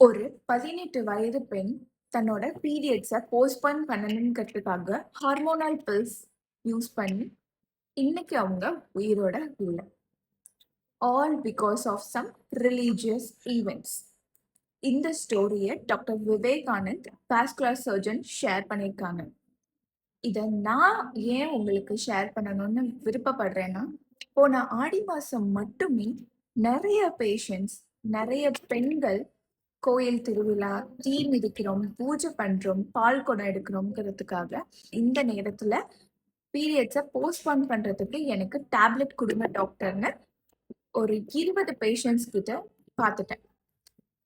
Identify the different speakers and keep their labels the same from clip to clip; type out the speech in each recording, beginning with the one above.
Speaker 1: ஒரு 18 வயது பெண் தன்னோட பீரியட்ஸை போஸ்ட்போன் பண்ணணுங்கிறதுக்காக ஹார்மோனல் பில்ஸ் யூஸ் பண்ணி இன்னைக்கு அவங்க உயிரோட இல்லை. All because of some religious events. இந்த ஸ்டோரியை doctor Vivekanand vascular surgeon share பண்ணியிருக்காங்க. இதை நான் ஏன் உங்களுக்கு ஷேர் பண்ணணும்னு விருப்பப்படுறேன்னா, போன ஆடி மாதம் மட்டுமே நிறைய பேஷண்ட்ஸ், நிறைய பெண்கள் கோயில் திருவிழா, தீ மிதிக்கிறோம், பூஜை பண்றோம், பால் குடம் எடுக்கிறோம்ங்கிறதுக்காக இந்த நேரத்துல பீரியட்ஸை போஸ்ட்போன் பண்றதுக்கு எனக்கு டேப்லெட் கொடுங்க டாக்டர்னு ஒரு 20 பேஷண்ட்ஸ் கிட்ட பார்த்துட்டேன்.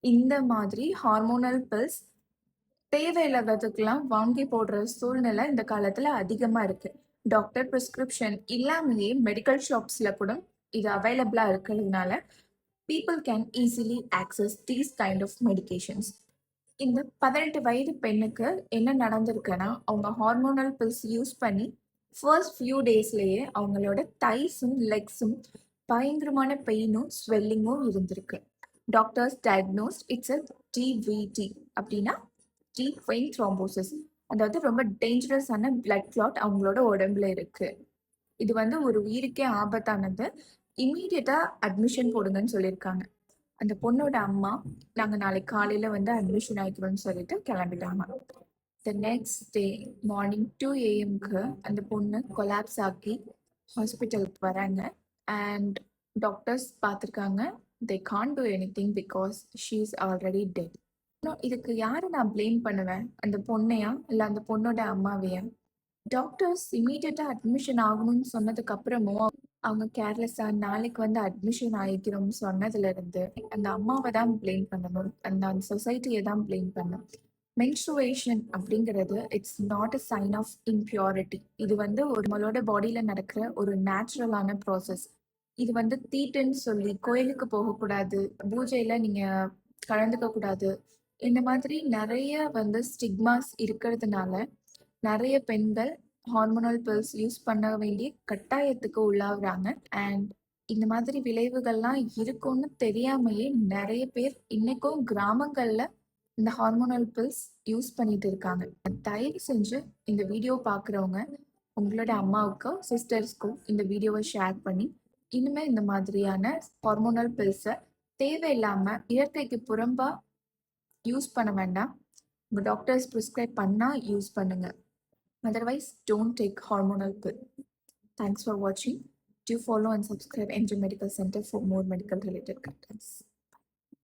Speaker 1: இந்த மாதிரி ஹார்மோனல் பில்ஸ் தேவையில்லாததுக்கெல்லாம் வாங்கி போடுற சூழ்நிலை இந்த காலத்துல அதிகமா இருக்கு. டாக்டர் பிரிஸ்கிரிப்ஷன் இல்லாமலேயே மெடிக்கல் ஷாப்ஸ்ல கூட இது அவைலபிளா இருக்கிறதுனால people can easily access these kind of medications. இந்த 18 வயது பெண்ணுக்கு என்ன நடந்திருக்குன்னா, அவங்க ஹார்மோனல் பில்ஸ் யூஸ் பண்ணி ஃபர்ஸ்ட் ஃபியூ டேஸ்லேயே அவங்களோட தைஸும் லெக்ஸும் பயங்கரமான பெயினும் ஸ்வெல்லிங்கும் இருந்திருக்கு. Doctors diagnosed it's a DVD, அப்படின்னா டீப் வெயின் த்ரோம்போசிஸ். அதாவது ரொம்ப டேஞ்சரஸான பிளட் கிளாட் அவங்களோட உடம்புல இருக்கு. இது ஒரு உயிருக்கே ஆபத்தானது. இம்மீடியட்டா அட்மிஷன் போடுங்கன்னு சொல்லியிருக்காங்க. அந்த பொண்ணோட அம்மா நாங்கள் நாளைக்கு காலையில் அட்மிஷன் ஆகிக்கிறோம்னு சொல்லிட்டு கிளம்பிட்டாங்க. The next day morning 2 AM அந்த பொண்ணு கொலாப்ஸ் ஆக்கி ஹாஸ்பிட்டலுக்கு வராங்க. அண்ட் டாக்டர்ஸ் பார்த்துருக்காங்க. They can't do anything because she is already dead. இதுக்கு யாரை நான் பிளேம் பண்ணுவேன்? அந்த பொண்ணையா இல்லை அந்த பொண்ணோட அம்மாவையா? டாக்டர்ஸ் இம்மீடியட்டாக அட்மிஷன் ஆகணும்னு சொன்னதுக்கு அப்புறமும் அவங்க கேர்லெஸ்ஸாக நாளைக்கு அட்மிஷன் ஆகிக்கிறோம்னு சொன்னதுலேருந்து அந்த அம்மாவை தான் பிளேம் பண்ணணும், அந்த சொசைட்டியை தான் பிளேம் பண்ணணும். மென்ஸ்ட்ருவேஷன் அப்படிங்கிறது it's not a sign of impurity. இது நம்மளோட பாடியில் நடக்கிற ஒரு நேச்சுரலான ப்ராசஸ். இது தீட்டுன்னு சொல்லி கோயிலுக்கு போகக்கூடாது, பூஜையில் நீங்கள் கலந்துக்க கூடாது, இந்த மாதிரி நிறைய ஸ்டிக்மாஸ் இருக்கிறதுனால நிறைய பெண்கள் ஹார்மோனல் பில்ஸ் யூஸ் பண்ண வேண்டிய கட்டாயத்துக்கு உள்ளாகுறாங்க. அண்ட் இந்த மாதிரி விளைவுகள்லாம் இருக்கும்னு தெரியாமையே நிறைய பேர் இன்னைக்கும் கிராமங்கள்ல இந்த ஹார்மோனல் பில்ஸ் யூஸ் பண்ணிட்டு இருக்காங்க. தயவு செஞ்சு இந்த வீடியோ பார்க்குறவங்க உங்களோட அம்மாவுக்கோ சிஸ்டர்ஸ்க்கோ இந்த வீடியோவை ஷேர் பண்ணி இனிமே இந்த மாதிரியான ஹார்மோனல் பில்ஸை தேவையில்லாம இயற்கைக்கு புறம்பா யூஸ் பண்ண வேண்டாம். உங்க டாக்டர்ஸ் ப்ரிஸ்கிரைப் பண்ணா யூஸ் பண்ணுங்க. Otherwise, don't take hormonal pill. Thanks for watching. Do follow and subscribe NJ Medical Center for more medical related contents.